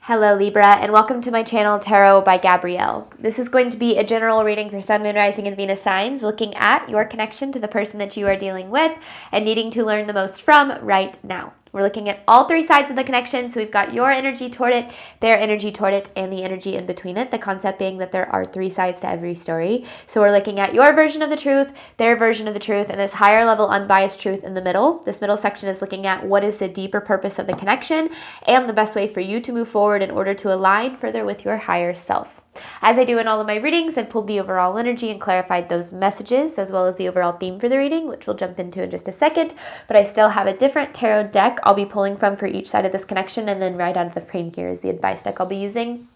Hello Libra, and welcome to my channel Tarot by Gabrielle. This is going to be a general reading for Sun, Moon, Rising, and Venus signs, looking at your connection to the person that you are dealing with and needing to learn the most from right now. We're looking at all three sides of the connection, so we've got your energy toward it, their energy toward it, and the energy in between it, the concept being that there are three sides to every story. So we're looking at your version of the truth, their version of the truth, and this higher level unbiased truth in the middle. This middle section is looking at what is the deeper purpose of the connection and the best way for you to move forward in order to align further with your higher self. As I do in all of my readings, I've pulled the overall energy and clarified those messages, as well as the overall theme for the reading, which we'll jump into in just a second. But I still have a different tarot deck I'll be pulling from for each side of this connection, and then right out of the frame here is the advice deck I'll be using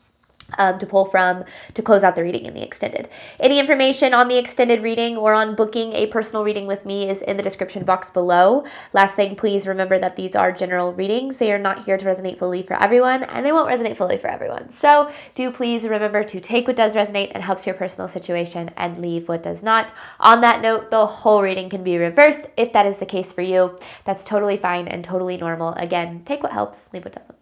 to pull from to close out the reading in the extended. Any information on the extended reading or on booking a personal reading with me is in the description box below. Last thing, please remember that these are general readings. They are not here to resonate fully for everyone, and they won't resonate fully for everyone. So do please remember to take what does resonate and helps your personal situation and leave what does not. On that note, the whole reading can be reversed if that is the case for you. That's totally fine and totally normal. Again, take what helps, leave what doesn't.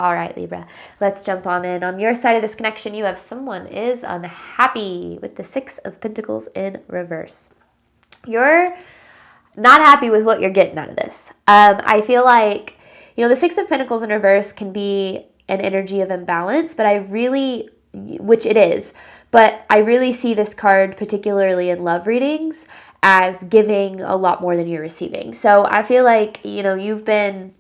All right, Libra, let's jump on in. On your side of this connection, you have someone is unhappy with the Six of Pentacles in reverse. You're not happy with what you're getting out of this. I feel like, the Six of Pentacles in reverse can be an energy of imbalance, but which it is, but I really see this card, particularly in love readings, as giving a lot more than you're receiving. So I feel like, you've been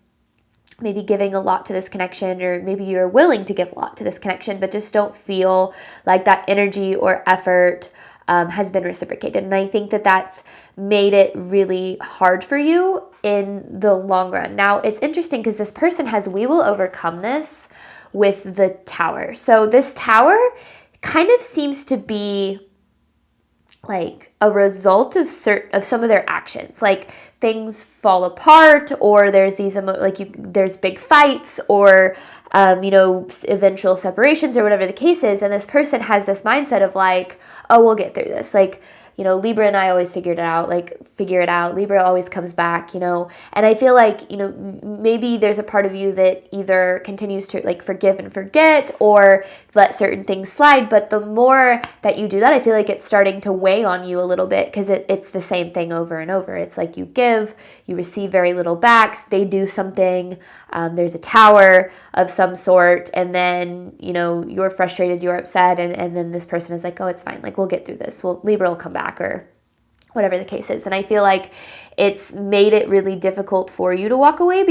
maybe giving a lot to this connection, or maybe you're willing to give a lot to this connection, but just don't feel like that energy or effort has been reciprocated. And I think that that's made it really hard for you in the long run. Now, it's interesting because this person has, we will overcome this with the Tower. So this Tower kind of seems to be like a result of some of their actions. Like things fall apart, or there's these there's big fights, or eventual separations, or whatever the case is. And this person has this mindset of like, oh, we'll get through this. Like, Libra and I always figure it out. Libra always comes back, and I feel like, maybe there's a part of you that either continues to like forgive and forget or let certain things slide. But the more that you do that, I feel like it's starting to weigh on you a little bit, because it's the same thing over and over. It's like you give, you receive very little back. They do something, there's a Tower of some sort, and then, you're frustrated, you're upset, and then this person is like, oh, it's fine. Like, we'll get through this. Libra will come back, or whatever the case is. And I feel like it's made it really difficult for you to walk away,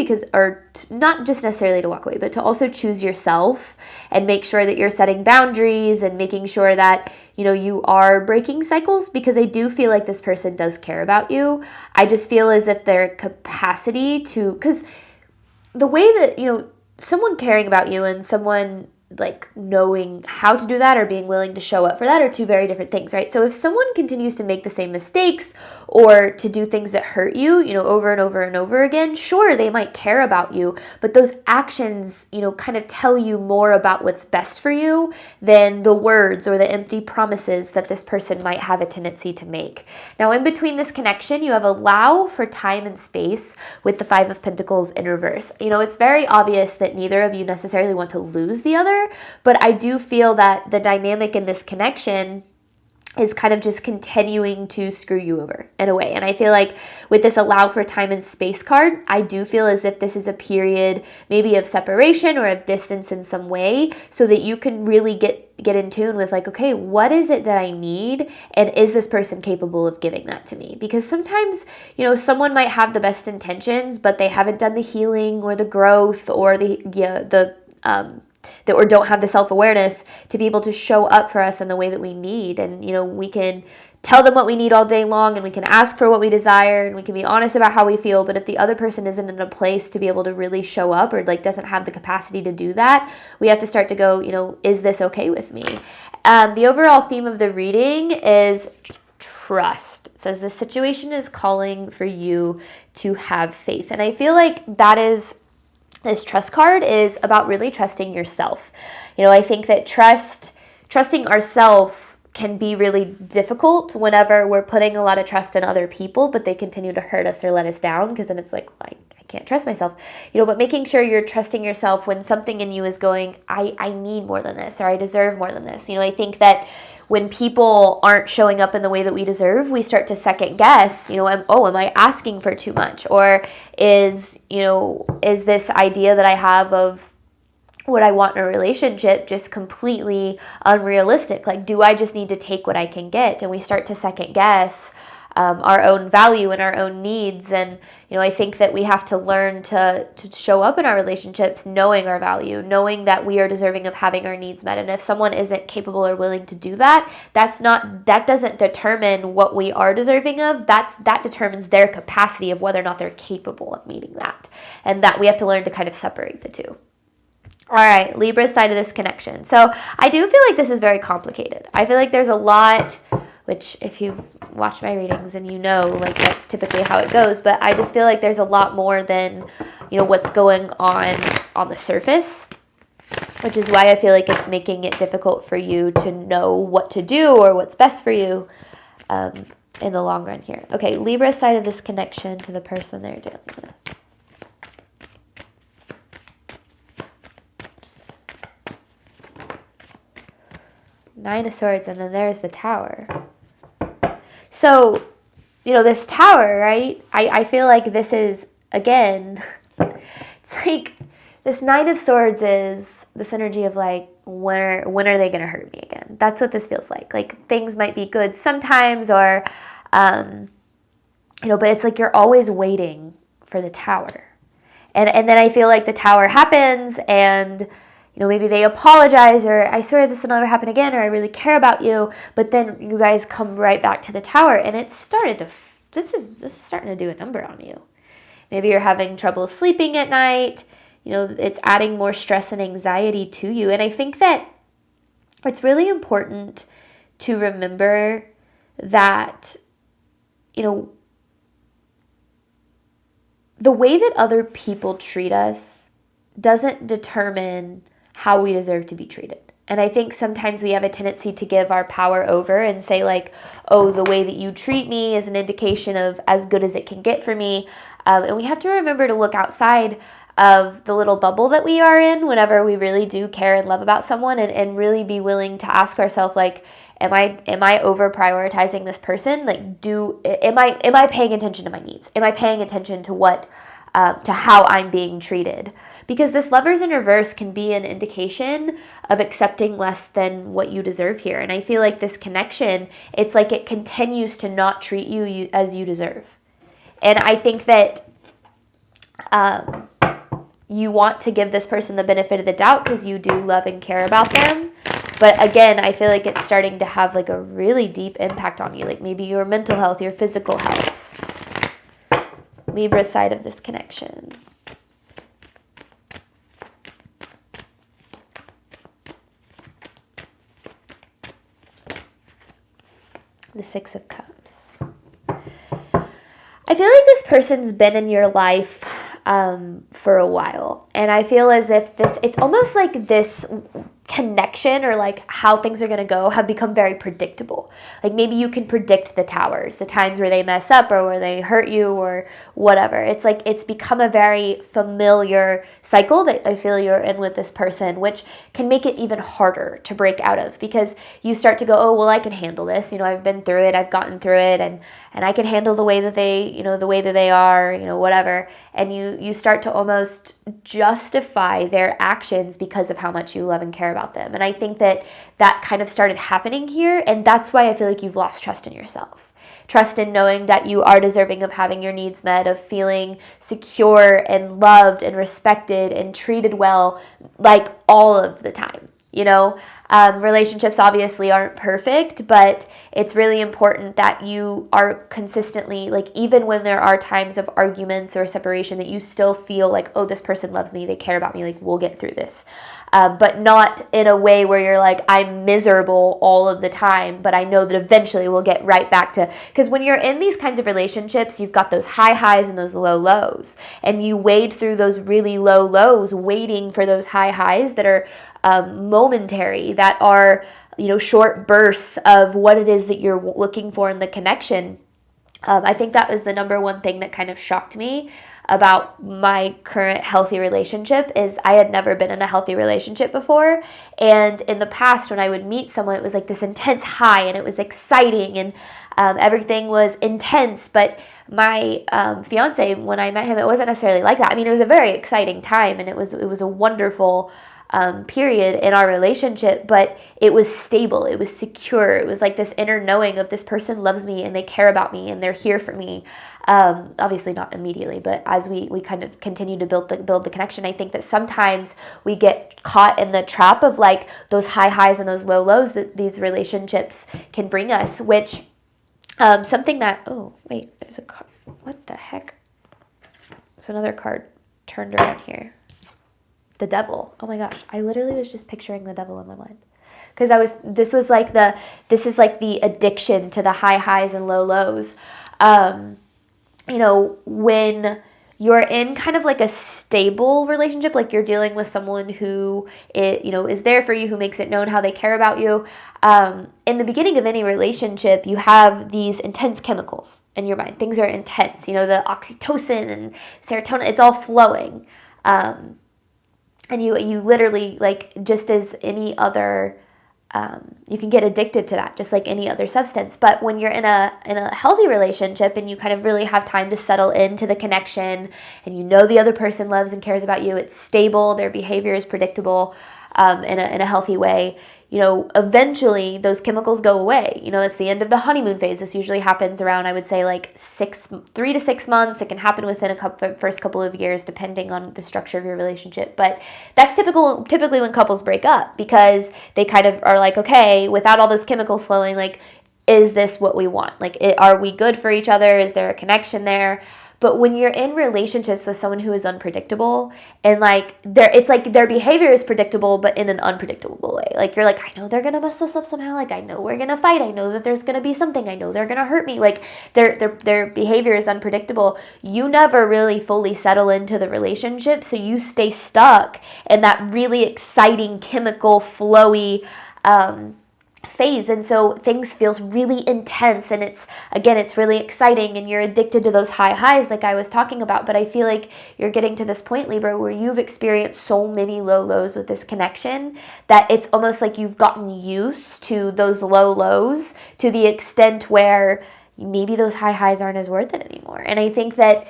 not just necessarily to walk away, but to also choose yourself and make sure that you're setting boundaries and making sure that, you are breaking cycles, because I do feel like this person does care about you. I just feel as if their capacity to, because the way that, someone caring about you and someone like knowing how to do that or being willing to show up for that are two very different things, right? So if someone continues to make the same mistakes or to do things that hurt you, over and over and over again, sure, they might care about you, but those actions, kind of tell you more about what's best for you than the words or the empty promises that this person might have a tendency to make. Now, in between this connection, you have allow for time and space with the Five of Pentacles in reverse. It's very obvious that neither of you necessarily want to lose the other, but I do feel that the dynamic in this connection is kind of just continuing to screw you over in a way. And I feel like with this allow for time and space card, I do feel as if this is a period maybe of separation or of distance in some way, so that you can really get in tune with like, okay, what is it that I need? And is this person capable of giving that to me? Because sometimes, someone might have the best intentions, but they haven't done the healing or the growth or or don't have the self-awareness to be able to show up for us in the way that we need. And, we can tell them what we need all day long, and we can ask for what we desire, and we can be honest about how we feel. But if the other person isn't in a place to be able to really show up, or like doesn't have the capacity to do that, we have to start to go, is this okay with me? The overall theme of the reading is trust. It says the situation is calling for you to have faith. And I feel like this trust card is about really trusting yourself. I think that trusting ourselves can be really difficult whenever we're putting a lot of trust in other people, but they continue to hurt us or let us down, because then it's like, well, I can't trust myself, but making sure you're trusting yourself when something in you is going, I need more than this, or I deserve more than this. I think that when people aren't showing up in the way that we deserve, we start to second guess, am I asking for too much? Or is this idea that I have of what I want in a relationship just completely unrealistic? Like, do I just need to take what I can get? And we start to second guess our own value and our own needs. And, I think that we have to learn to show up in our relationships knowing our value, knowing that we are deserving of having our needs met. And if someone isn't capable or willing to do that, that doesn't determine what we are deserving of. That determines their capacity of whether or not they're capable of meeting that. And that we have to learn to kind of separate the two. All right, Libra's side of this connection. So I do feel like this is very complicated. I feel like there's a lot, which if you've watched my readings and like that's typically how it goes, but I just feel like there's a lot more than, what's going on the surface, which is why I feel like it's making it difficult for you to know what to do or what's best for you in the long run here. Okay, Libra's side of this connection to the person they're dealing with. Nine of Swords, and then there's the Tower. So, this Tower, right? I feel like this is, again, it's like this Nine of Swords is this energy of like, when are they going to hurt me again? That's what this feels like. Like, things might be good sometimes, or, but it's like you're always waiting for the Tower. And then I feel like the Tower happens, and maybe they apologize, or I swear this will never happen again, or I really care about you, but then you guys come right back to the Tower, and it started to, this is starting to do a number on you. Maybe you're having trouble sleeping at night, it's adding more stress and anxiety to you, and I think that it's really important to remember that, the way that other people treat us doesn't determine how we deserve to be treated. And I think sometimes we have a tendency to give our power over and say like, oh, the way that you treat me is an indication of as good as it can get for me. And we have to remember to look outside of the little bubble that we are in whenever we really do care and love about someone, and really be willing to ask ourselves like, am I over prioritizing this person? Like, am I paying attention to my needs? Am I paying attention to what to how I'm being treated? Because this Lovers in reverse can be an indication of accepting less than what you deserve here. And I feel like this connection, it's like it continues to not treat you as you deserve. And I think that you want to give this person the benefit of the doubt because you do love and care about them. But again, I feel like it's starting to have like a really deep impact on you, like maybe your mental health, your physical health. Libra side of this connection. The Six of Cups. I feel like this person's been in your life for a while. And I feel as if it's almost like this connection or like how things are going to go have become very predictable. Like maybe you can predict the Towers, the times where they mess up or where they hurt you or whatever. It's like it's become a very familiar cycle that I feel you're in with this person, which can make it even harder to break out of because you start to go, oh, well, I can handle this. I've been through it. I've gotten through it and I can handle the way that they are, whatever. And you start to almost justify their actions because of how much you love and care about them. And I think that kind of started happening here. And that's why I feel like you've lost trust in yourself. Trust in knowing that you are deserving of having your needs met, of feeling secure and loved and respected and treated well, like all of the time. Relationships obviously aren't perfect, but it's really important that you are consistently, like even when there are times of arguments or separation, that you still feel like, oh, this person loves me, they care about me, like we'll get through this. But not in a way where you're like, I'm miserable all of the time, but I know that eventually we'll get right back to, because when you're in these kinds of relationships, you've got those high highs and those low lows, and you wade through those really low lows, waiting for those high highs that are momentary, that are, short bursts of what it is that you're looking for in the connection. I think that was the number one thing that kind of shocked me about my current healthy relationship is I had never been in a healthy relationship before. And in the past, when I would meet someone, it was like this intense high and it was exciting and everything was intense. But my fiance, when I met him, it wasn't necessarily like that. I mean, it was a very exciting time and it was a wonderful period in our relationship, but it was stable, it was secure, it was like this inner knowing of this person loves me and they care about me and they're here for me. Obviously not immediately, but as we kind of continue to build the connection, I think that sometimes we get caught in the trap of like those high highs and those low lows that these relationships can bring us, which something that, oh wait, there's a card, what the heck, there's another card turned around here. The devil. Oh my gosh. I literally was just picturing the devil in my mind. Because this is like the addiction to the high highs and low lows. When you're in kind of like a stable relationship, like you're dealing with someone who is there for you, who makes it known how they care about you. In the beginning of any relationship, you have these intense chemicals in your mind. Things are intense. The oxytocin and serotonin, it's all flowing. And you literally, like, just as any other, you can get addicted to that, just like any other substance. But when you're in a healthy relationship and you kind of really have time to settle into the connection and the other person loves and cares about you, it's stable, their behavior is predictable in a healthy way, eventually those chemicals go away. That's the end of the honeymoon phase. This usually happens around, I would say, like 3 to 6 months. It can happen within first couple of years, depending on the structure of your relationship. But that's typically when couples break up, because they kind of are like, okay, without all those chemicals flowing, like, is this what we want? Like, are we good for each other? Is there a connection there? But when you're in relationships with someone who is unpredictable and it's like their behavior is predictable, but in an unpredictable way. Like, you're like, I know they're going to mess this up somehow. Like, I know we're going to fight. I know that there's going to be something. I know they're going to hurt me. Like, their behavior is unpredictable. You never really fully settle into the relationship. So you stay stuck in that really exciting, chemical, flowy, phase. And so things feel really intense and it's really exciting and you're addicted to those high highs like I was talking about. But I feel like you're getting to this point, Libra, where you've experienced so many low lows with this connection that it's almost like you've gotten used to those low lows to the extent where maybe those high highs aren't as worth it anymore. And I think that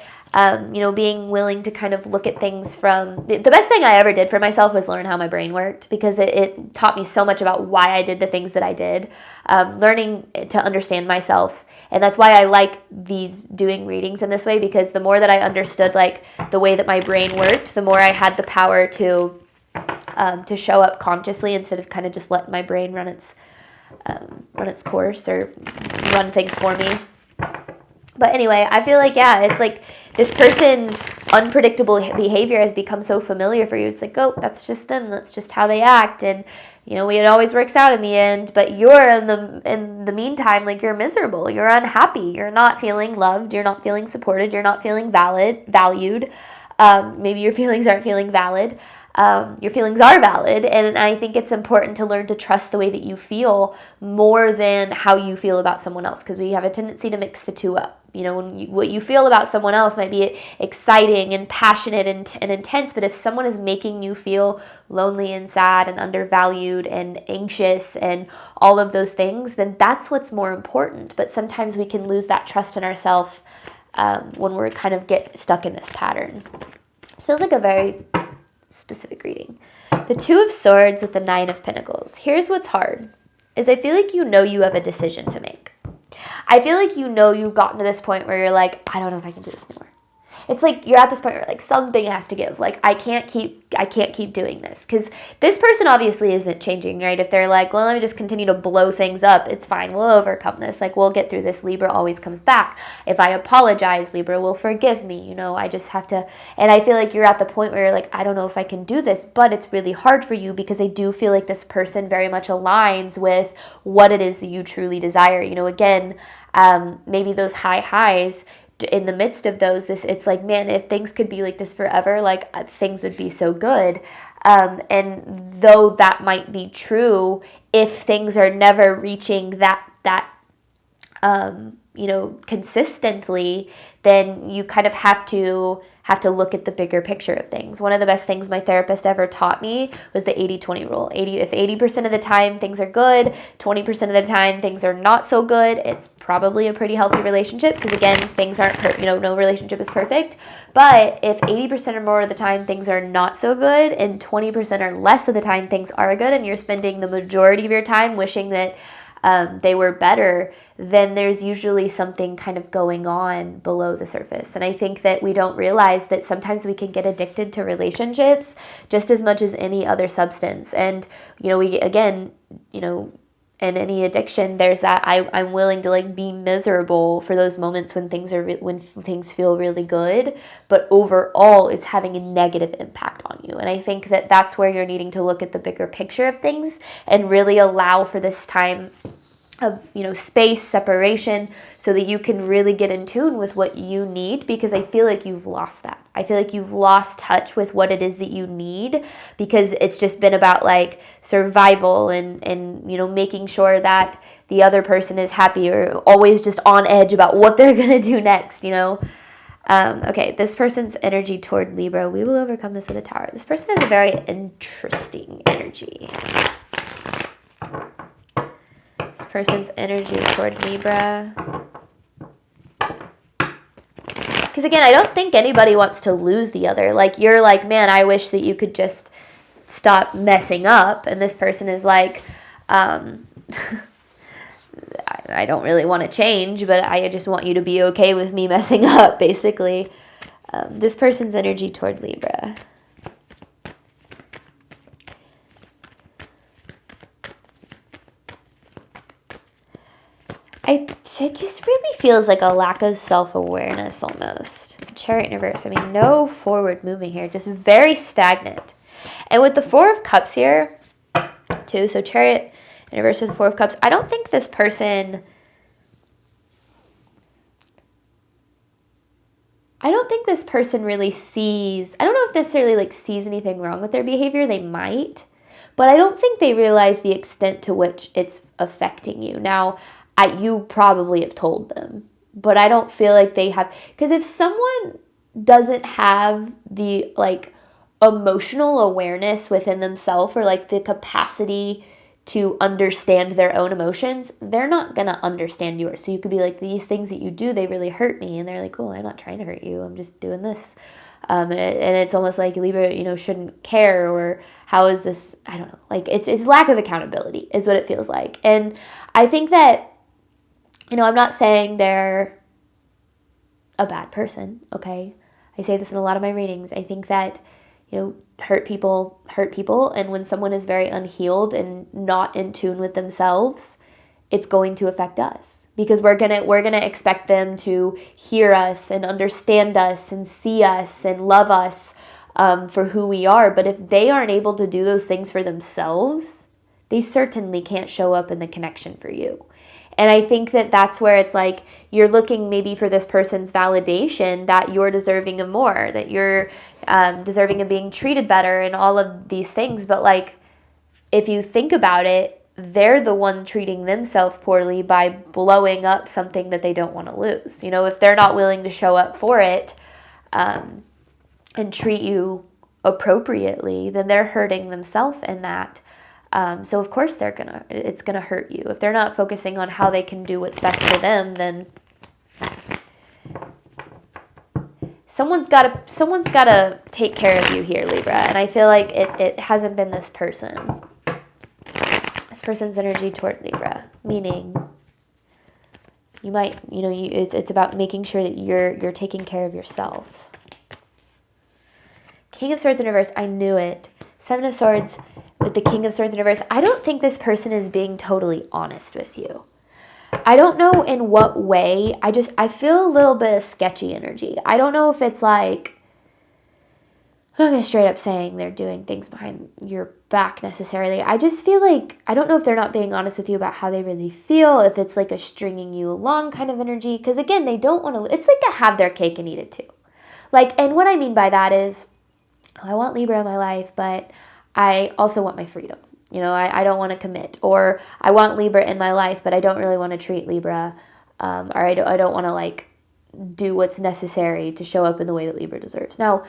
being willing to kind of look at things from the best thing I ever did for myself was learn how my brain worked, because it taught me so much about why I did the things that I did, learning to understand myself. And that's why I like doing readings in this way, because the more that I understood like the way that my brain worked, the more I had the power to show up consciously instead of kind of just letting my brain run its course or run things for me. But anyway, I feel like, it's like this person's unpredictable behavior has become so familiar for you. It's like, oh, that's just them. That's just how they act. And, it always works out in the end. But you're in the meantime, like, you're miserable. You're unhappy. You're not feeling loved. You're not feeling supported. You're not feeling valued. Maybe your feelings aren't feeling valid. Your feelings are valid, and I think it's important to learn to trust the way that you feel more than how you feel about someone else, because we have a tendency to mix the two up. What you feel about someone else might be exciting and passionate and intense, but if someone is making you feel lonely and sad and undervalued and anxious and all of those things, then that's what's more important. But sometimes we can lose that trust in ourselves when we're kind of get stuck in this pattern. This feels like a very specific reading. The Two of Swords with the Nine of Pentacles. Here's what's hard, is I feel like you have a decision to make. I feel like you've gotten to this point where you're like, I don't know if I can do this anymore. It's like you're at this point where like something has to give. Like, I can't keep doing this, because this person obviously isn't changing, right? If they're like, well, let me just continue to blow things up, it's fine, we'll overcome this, like, we'll get through this. Libra always comes back. If I apologize, Libra will forgive me. I just have to. And I feel like you're at the point where you're like, I don't know if I can do this, but it's really hard for you, because I do feel like this person very much aligns with what it is that you truly desire. Again, maybe those high highs, in the midst of those, it's like, man, if things could be like this forever, like, things would be so good. And though that might be true, if things are never reaching that consistently, then you kind of have to have to look at the bigger picture of things. One of the best things my therapist ever taught me was the 80-20 rule. If 80% of the time things are good, 20% of the time things are not so good, it's probably a pretty healthy relationship, because again, things aren't, no relationship is perfect. But if 80% or more of the time things are not so good, and 20% or less of the time things are good, and you're spending the majority of your time wishing that they were better, then there's usually something kind of going on below the surface. And I think that we don't realize that sometimes we can get addicted to relationships just as much as any other substance. And, in any addiction, there's that I'm willing to be miserable for those moments when things feel really good, but overall it's having a negative impact on you. And I think that that's where you're needing to look at the bigger picture of things and really allow for this time of space, separation, so that you can really get in tune with what you need, because I feel like you've lost that. I feel like you've lost touch with what it is that you need, because it's just been about survival and making sure that the other person is happy, or always just on edge about what they're gonna do next. Okay, this person's energy toward Libra. We will overcome this with a tower. This person has a very interesting energy. This person's energy toward Libra. Because again, I don't think anybody wants to lose the other. You're man, I wish that you could just stop messing up. And this person is I don't really want to change, but I just want you to be okay with me messing up, basically. This person's energy toward Libra. It just really feels like a lack of self-awareness almost. Chariot in reverse. No forward movement here. Just very stagnant. And with the Four of Cups here, too, so Chariot in reverse with the Four of Cups, I don't think this person... really sees... I don't know if necessarily, sees anything wrong with their behavior. They might. But I don't think they realize the extent to which it's affecting you. Now... you probably have told them, but I don't feel like they have, because if someone doesn't have the emotional awareness within themselves, or the capacity to understand their own emotions, they're not gonna understand yours. So you could be these things that you do, they really hurt me, and they're oh, I'm not trying to hurt you, I'm just doing this, and it's almost like Libra shouldn't care, or how is this, I don't know, it's lack of accountability is what it feels like. And I think that I'm not saying they're a bad person, okay? I say this in a lot of my readings. I think that, hurt people, and when someone is very unhealed and not in tune with themselves, it's going to affect us, because we're gonna expect them to hear us and understand us and see us and love us for who we are. But if they aren't able to do those things for themselves, they certainly can't show up in the connection for you. And I think that that's where it's you're looking maybe for this person's validation that you're deserving of more, that you're deserving of being treated better and all of these things. But if you think about it, they're the one treating themselves poorly by blowing up something that they don't want to lose. If they're not willing to show up for it and treat you appropriately, then they're hurting themselves in that. So of course it's gonna hurt you. If they're not focusing on how they can do what's best for them, then someone's gotta take care of you here, Libra. And I feel like it hasn't been this person. This person's energy toward Libra, meaning you might, it's about making sure that you're taking care of yourself. King of Swords in reverse, I knew it. Seven of Swords with the King of Swords in reverse. I don't think this person is being totally honest with you. I don't know in what way. I feel a little bit of sketchy energy. I don't know if it's I'm not going to straight up saying they're doing things behind your back necessarily. I just feel I don't know if they're not being honest with you about how they really feel, if it's a stringing you along kind of energy. Because again, they don't want to, it's a have their cake and eat it too. And what I mean by that is, I want Libra in my life, but I also want my freedom. I don't want to commit. Or I want Libra in my life, but I don't really want to treat Libra. Or I don't want to do what's necessary to show up in the way that Libra deserves. Now,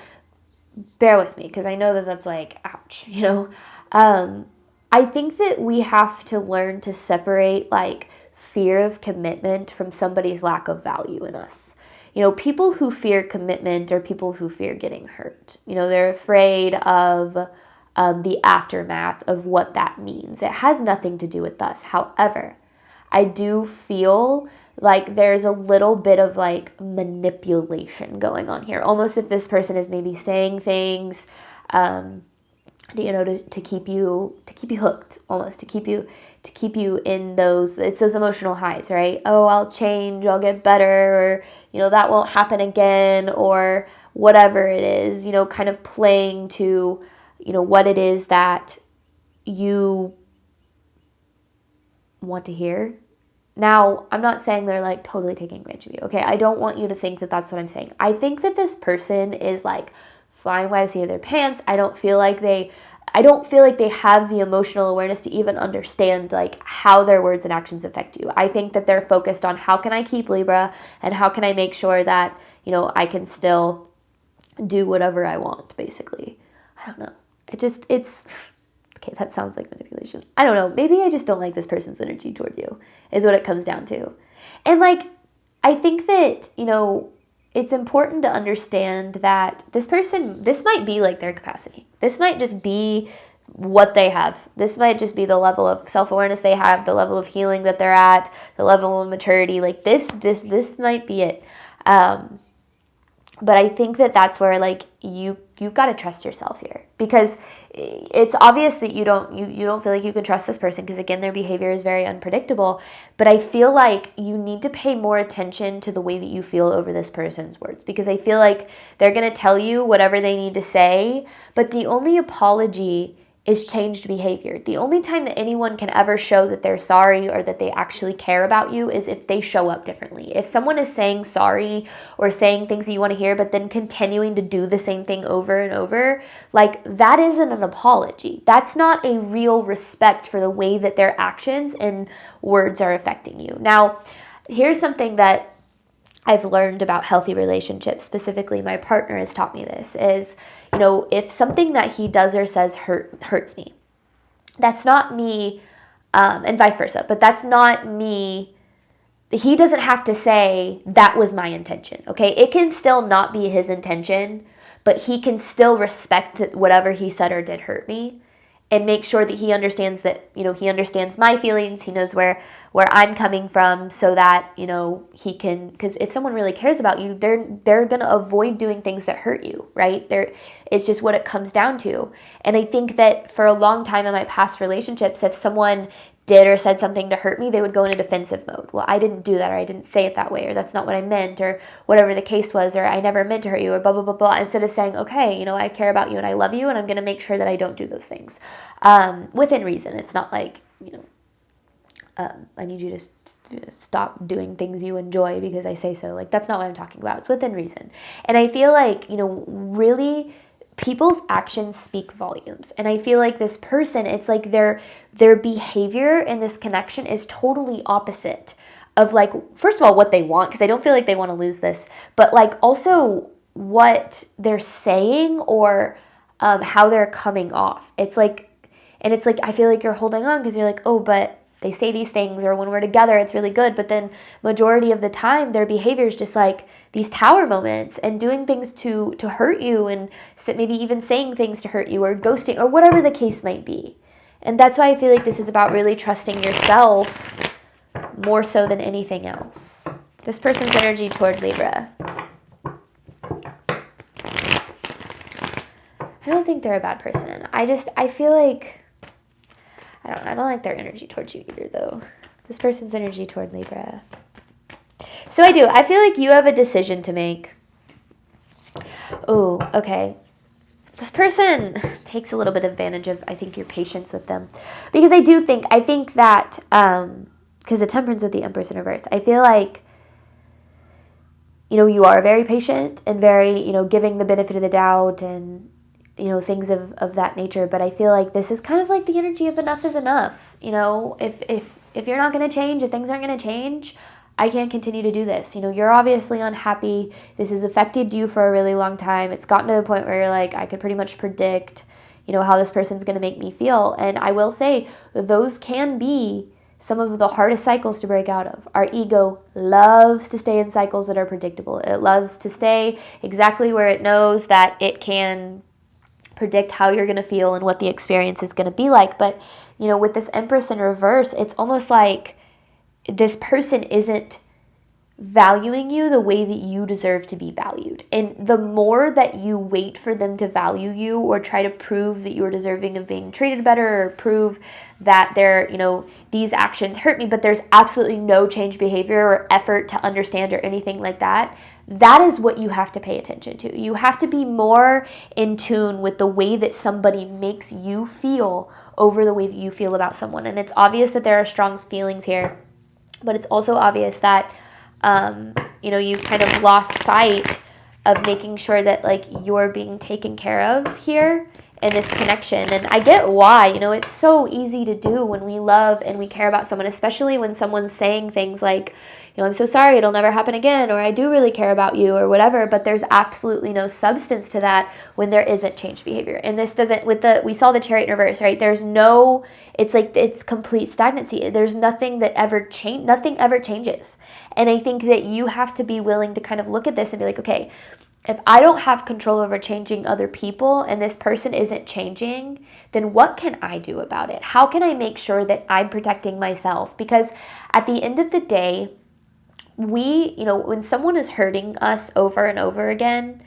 bear with me, because I know that that's like, ouch, you know? I think that we have to learn to separate like fear of commitment from somebody's lack of value in us. You know, people who fear commitment are people who fear getting hurt. You know, they're afraid of the aftermath of what that means. It has nothing to do with us. However, I do feel like there's a little bit of like manipulation going on here. Almost if this person is maybe saying things, you know, to keep you hooked, almost to keep you in those emotional highs, right? Oh, I'll change, I'll get better, or, you know, that won't happen again, or whatever it is, you know, kind of playing to, you know, what it is that you want to hear. Now, I'm not saying they're like totally taking advantage of you, okay? I don't want you to think that that's what I'm saying. I think that this person is like flying by the seat of their pants. I don't feel like they have the emotional awareness to even understand like how their words and actions affect you. I think that they're focused on how can I keep Libra and how can I make sure that, you know, I can still do whatever I want, basically. I don't know. It's okay, that sounds like manipulation. I don't know. Maybe I just don't like this person's energy toward you, is what it comes down to. And like, I think that, you know, it's important to understand that this person, this might be like their capacity. This might just be what they have. This might just be the level of self-awareness they have, the level of healing that they're at, the level of maturity. Like this might be it. But I think that that's where like you've got to trust yourself here, because it's obvious that you don't feel like you can trust this person, because again, their behavior is very unpredictable. But I feel like you need to pay more attention to the way that you feel over this person's words, because I feel like they're going to tell you whatever they need to say, but the only apology is changed behavior. The only time that anyone can ever show that they're sorry or that they actually care about you is if they show up differently. If someone is saying sorry or saying things that you want to hear, but then continuing to do the same thing over and over, like that isn't an apology. That's not a real respect for the way that their actions and words are affecting you. Now, here's something that I've learned about healthy relationships, specifically my partner has taught me this, is, you know, if something that he does or says hurts me, that's not me, and vice versa, but that's not me. He doesn't have to say that was my intention, okay? It can still not be his intention, but he can still respect that whatever he said or did hurt me, and make sure that he understands that, you know, he understands my feelings, he knows where I'm coming from, so that, you know, he can, because if someone really cares about you, they're going to avoid doing things that hurt you, right? It's just what it comes down to. And I think that for a long time in my past relationships, if someone did or said something to hurt me, they would go in a defensive mode. Well, I didn't do that, or I didn't say it that way, or that's not what I meant, or whatever the case was, or I never meant to hurt you, or blah, blah, blah, blah. Instead of saying, okay, you know, I care about you and I love you and I'm going to make sure that I don't do those things. Within reason. It's not like, you know, I need you to stop doing things you enjoy because I say so. Like, that's not what I'm talking about. It's within reason. And I feel like, you know, really people's actions speak volumes. And I feel like this person, it's like their behavior in this connection is totally opposite of, like, first of all, what they want, because I don't feel like they want to lose this, but like also what they're saying or how they're coming off. It's like, I feel like you're holding on because you're like, oh, but they say these things, or when we're together, it's really good. But then majority of the time, their behavior is just like these tower moments and doing things to hurt you, and maybe even saying things to hurt you, or ghosting, or whatever the case might be. And that's why I feel like this is about really trusting yourself more so than anything else. This person's energy toward Libra. I don't think they're a bad person. I feel like, I don't like their energy towards you either, though. This person's energy toward Libra. So I feel like you have a decision to make. Oh, okay. This person takes a little bit of advantage of, I think, your patience with them. Because I think that, because the Temperance with the Empress in reverse, I feel like, you know, you are very patient and very, you know, giving the benefit of the doubt and, you know, things of that nature. But I feel like this is kind of like the energy of enough is enough. You know, if you're not going to change, if things aren't going to change, I can't continue to do this. You know, you're obviously unhappy. This has affected you for a really long time. It's gotten to the point where you're like, I could pretty much predict, you know, how this person's going to make me feel. And I will say those can be some of the hardest cycles to break out of. Our ego loves to stay in cycles that are predictable. It loves to stay exactly where it knows that it can predict how you're going to feel and what the experience is going to be like. But, you know, with this Empress in reverse, it's almost like this person isn't valuing you the way that you deserve to be valued. And the more that you wait for them to value you or try to prove that you're deserving of being treated better or prove that they're, you know, these actions hurt me, but there's absolutely no change behavior or effort to understand or anything like that, that is what you have to pay attention to. You have to be more in tune with the way that somebody makes you feel over the way that you feel about someone. And it's obvious that there are strong feelings here, but it's also obvious that you know, you kind of lost sight of making sure that like you're being taken care of here in this connection. And I get why, you know, it's so easy to do when we love and we care about someone, especially when someone's saying things like, you know, I'm so sorry, it'll never happen again, or I do really care about you, or whatever. But there's absolutely no substance to that when there isn't change behavior. And this doesn't, we saw the Chariot in reverse, right? There's no, it's like, it's complete stagnancy. There's nothing that ever nothing ever changes. And I think that you have to be willing to kind of look at this and be like, okay, if I don't have control over changing other people and this person isn't changing, then what can I do about it? How can I make sure that I'm protecting myself? Because at the end of the day, you know, when someone is hurting us over and over again,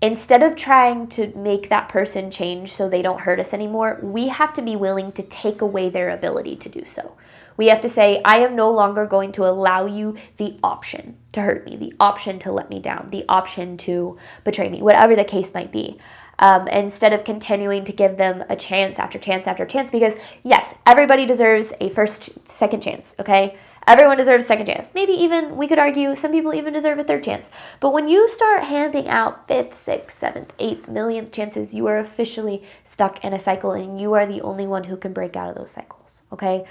instead of trying to make that person change so they don't hurt us anymore, we have to be willing to take away their ability to do so. We have to say, I am no longer going to allow you the option to hurt me, the option to let me down, the option to betray me, whatever the case might be. Instead of continuing to give them a chance after chance after chance, because yes, everybody deserves a first, second chance, okay? Everyone deserves a second chance. Maybe even, we could argue, some people even deserve a third chance. But when you start handing out fifth, sixth, seventh, eighth, millionth chances, you are officially stuck in a cycle and you are the only one who can break out of those cycles, okay?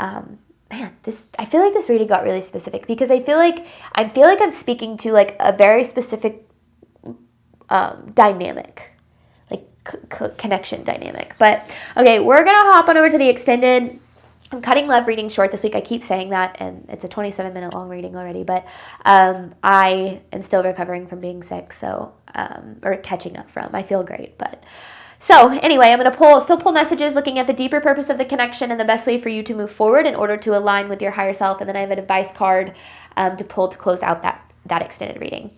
Man, I feel like this reading got really specific because I feel like I'm speaking to like a very specific dynamic, like connection dynamic. But okay, we're going to hop on over to the extended. I'm cutting love reading short this week. I keep saying that, and it's a 27-minute long reading already, but I am still recovering from being sick, so, or catching up from. I feel great, but... So anyway, I'm going to still pull messages looking at the deeper purpose of the connection and the best way for you to move forward in order to align with your higher self, and then I have an advice card to pull to close out that extended reading.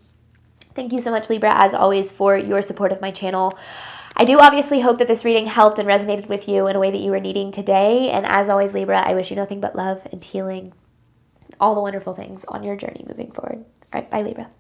Thank you so much, Libra, as always, for your support of my channel. I do obviously hope that this reading helped and resonated with you in a way that you were needing today. And as always, Libra, I wish you nothing but love and healing, all the wonderful things on your journey moving forward. All right, bye, Libra.